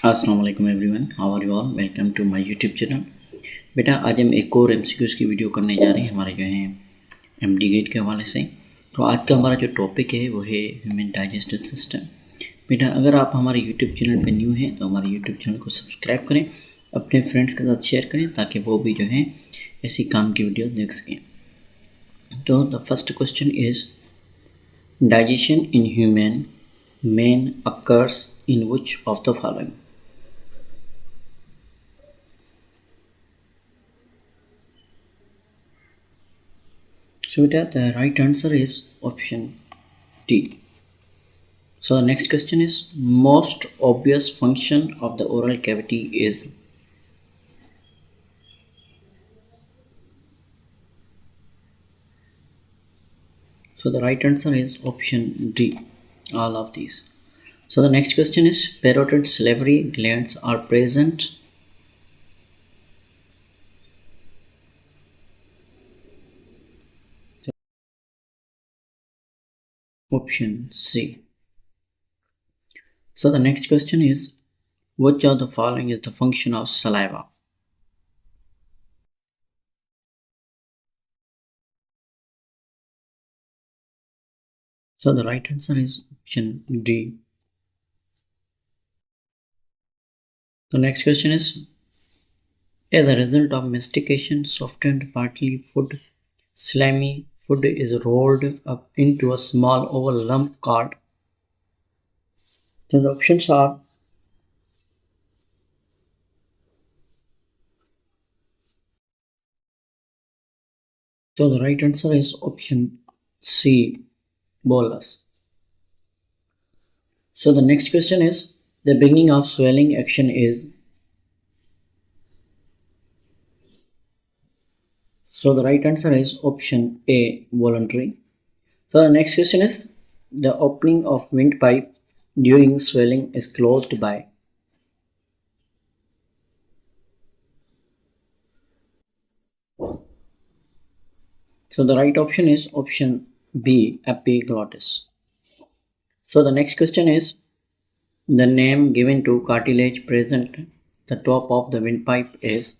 अस्सलाम वालेकुम everyone, how are you all. Welcome to my YouTube channel. बेटा आज हम एक और एमसीक्यूज की वीडियो करने जा रहे हैं हमारे जो है एमडीगेट के हवाले से। तो आज का हमारा जो टॉपिक है वो है ह्यूमन डाइजेस्टिव सिस्टम। बेटा अगर आप हमारे यूट्यूब चैनल पे न्यू हैं तो हमारे यूट्यूब चैनल को सब्सक्राइब करें, अपने फ्रेंड्स के साथ शेयर करें ताकि वो भी जो है ऐसी काम की वीडियो देख सकें। तो the first question is digestion in human man occurs in which of the following? So the right answer is option D. So the next question is most obvious function of the oral cavity is. So the right answer is option D, all of these. So the next question is parotid salivary glands are present. Option C. So the next question is which of the following is the function of saliva? So the right answer is option D. The next question is as a result of mastication, softened partly food, slimy food is rolled up into a small oval lump called. So the options are. So the right answer is option C, bolus. So the next question is the beginning of swelling action is. So the right answer is option A, voluntary. So the next question is the opening of windpipe during swelling is closed by. So the right option is option B, epiglottis. So the next question is the name given to cartilage present at the top of the windpipe is.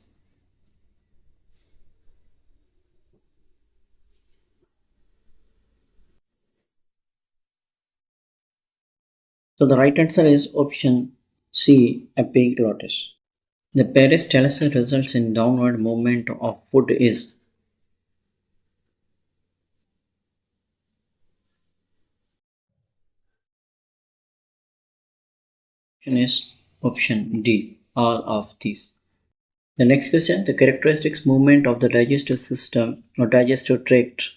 So the right answer is option C, epiglottis. The peristalsis results in downward movement of food is. Option is option D, all of these. The next question, the characteristics movement of the digestive system or digestive tract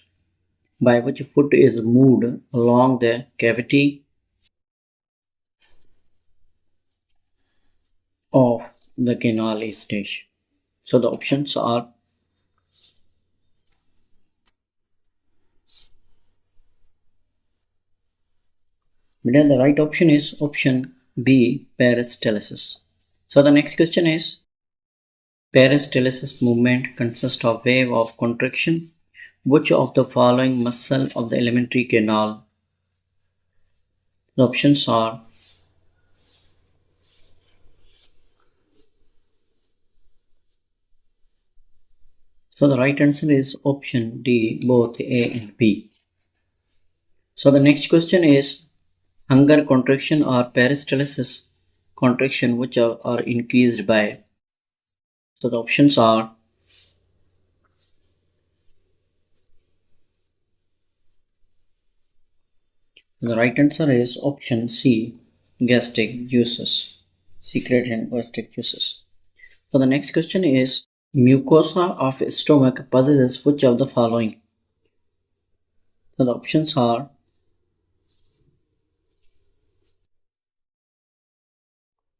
by which food is moved along the cavity of the canal is dash. So the options are. Then the right option is option B, peristalsis. So the next question is peristalsis movement consists of wave of contraction. Which of the following muscle of the alimentary canal? The options are. So the right answer is option D, both A and B. So the next question is hunger contraction or peristalsis contraction which are increased by. So the options are. The right answer is option C, gastric juices, secret and gastric juices. So the next question is mucosa of stomach possesses which of the following? So the options are.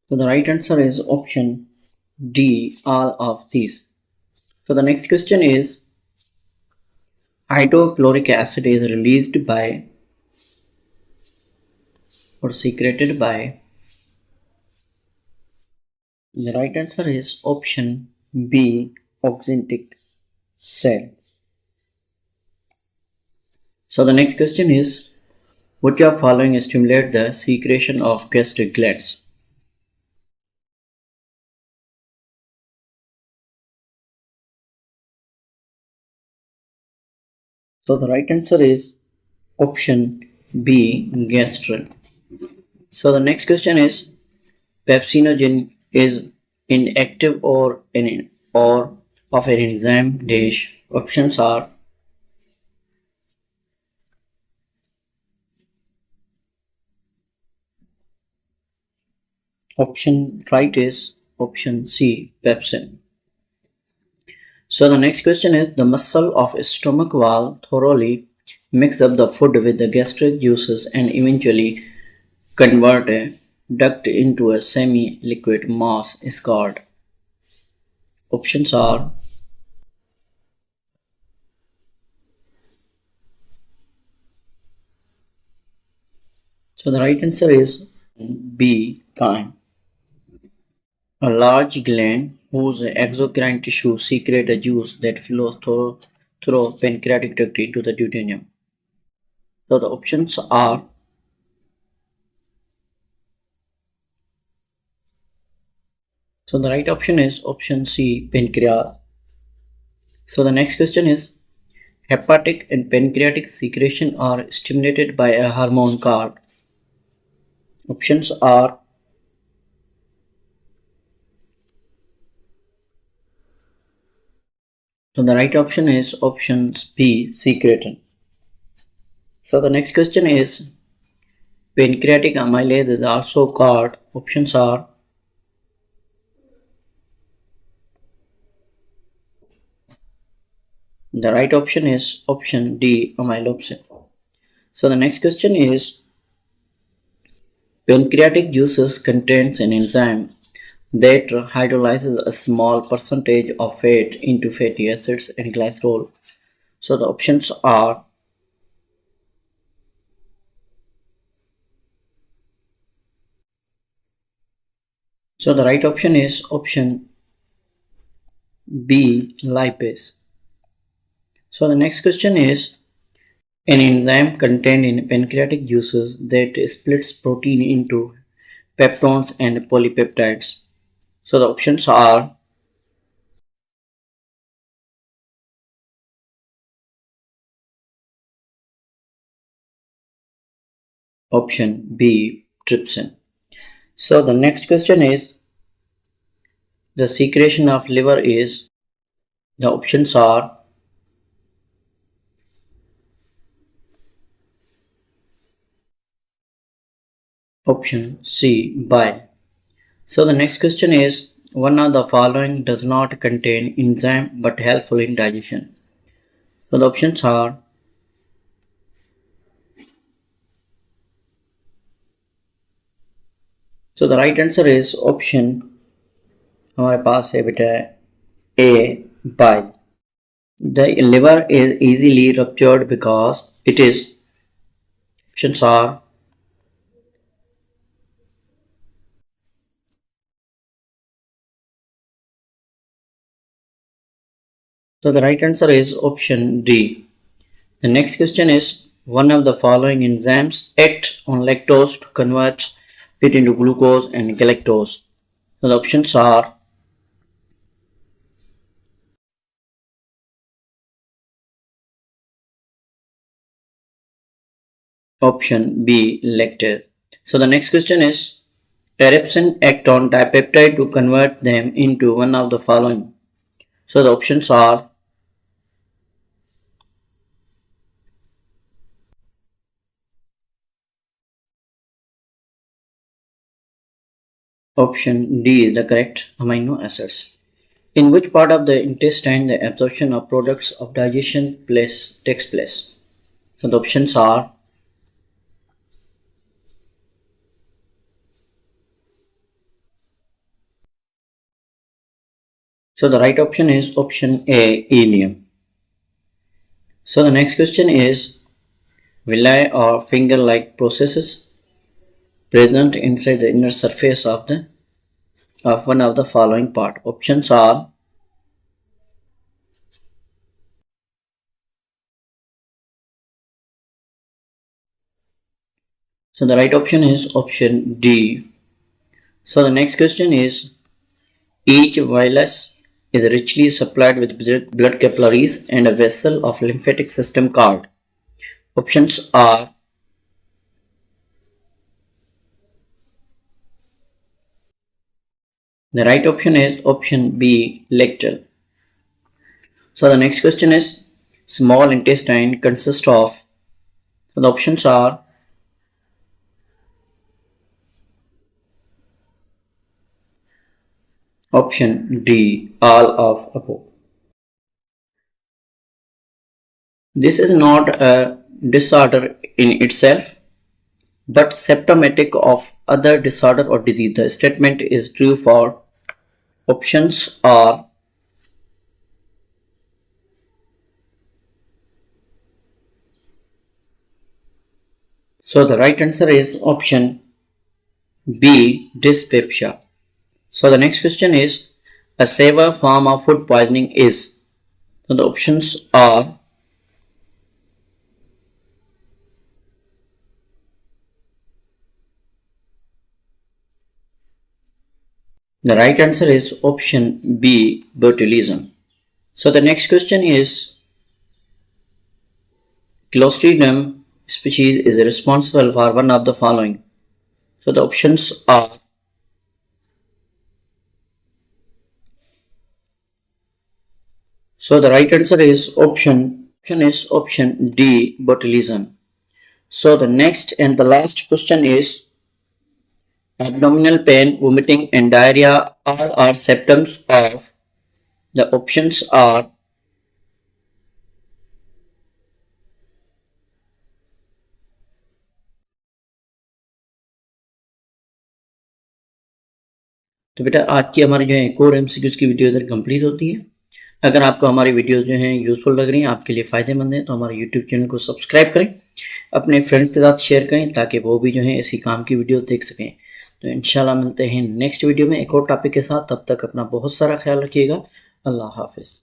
So the right answer is option D, all of these. So the next question is hydrochloric acid is released by or secreted by. The right answer is option B, oxyntic cells. So the next question is which of following stimulate the secretion of gastric glands? So the right answer is option B, gastrin. So the next question is pepsinogen is inactive or of an enzyme dash. Options are option right is option C, pepsin. So the next question is the muscle of stomach wall thoroughly mix up the food with the gastric juices and eventually convert a duct into a semi-liquid mass is called. Options are so the right answer is B, chyme. A large gland whose exocrine tissue secrete a juice that flows through pancreatic duct into the duodenum. So the options are so the right option is option C, pancreas. So the next question is hepatic and pancreatic secretion are stimulated by a hormone called. Options are so the right option is option B, secretin. So the next question is pancreatic amylase is also called. Options are the right option is option D, amylopsin. So the next question is pancreatic juices contains an enzyme that hydrolyzes a small percentage of fat into fatty acids and glycerol. So the options are so the right option is option B, lipase. So the next question is an enzyme contained in pancreatic juices that splits protein into peptones and polypeptides. So the options are option B, trypsin. So the next question is the secretion of liver is the options are option C, bile. So the next question is one of the following does not contain enzyme but helpful in digestion. So the options are so the right answer is option हमारे पास है बेटा A, bile. The liver is easily ruptured because it is options are so the right answer is option D. The next question is one of the following enzymes act on lactose to convert it into glucose and galactose. So the options are option B, lactase. So the next question is trypsin act on dipeptide to convert them into one of the following. So the options are option D is the correct amino acids. In which part of the intestine the absorption of products of digestion takes place? So the options are so the right option is option A, ileum. So the next question is villi or finger-like processes present inside the inner surface of one of the following part. Options are so the right option is option D. So the next question is each villus is richly supplied with blood capillaries and a vessel of lymphatic system called. Options are the right option is option B, rectal. So the next question is small intestine consists of. So the options are option D, all of above. This is not a disorder in itself, but symptomatic of other disorder or disease. The statement is true for options are so the right answer is option B, dyspepsia. So the next question is a severe form of food poisoning is. So the options are the right answer is option B, botulism. So the next question is Clostridium species is responsible for one of the following. So the options are so the right answer is option D, botulism. So the next and the last question is abdominal pain, vomiting and diarrhea all are symptoms of. The options are तो बेटा आज की हमारी जो है core MCQs की video इधर complete होती है। अगर आपको हमारी वीडियोस जो हैं यूज़फुल लग रही हैं, आपके लिए फ़ायदेमंद हैं, तो हमारे यूट्यूब चैनल को सब्सक्राइब करें, अपने फ्रेंड्स के साथ शेयर करें ताकि वो भी जो है इसी काम की वीडियो देख सकें। तो इंशाल्लाह मिलते हैं नेक्स्ट वीडियो में एक और टॉपिक के साथ। तब तक अपना बहुत सारा ख्याल रखिएगा। अल्लाह हाफिज़।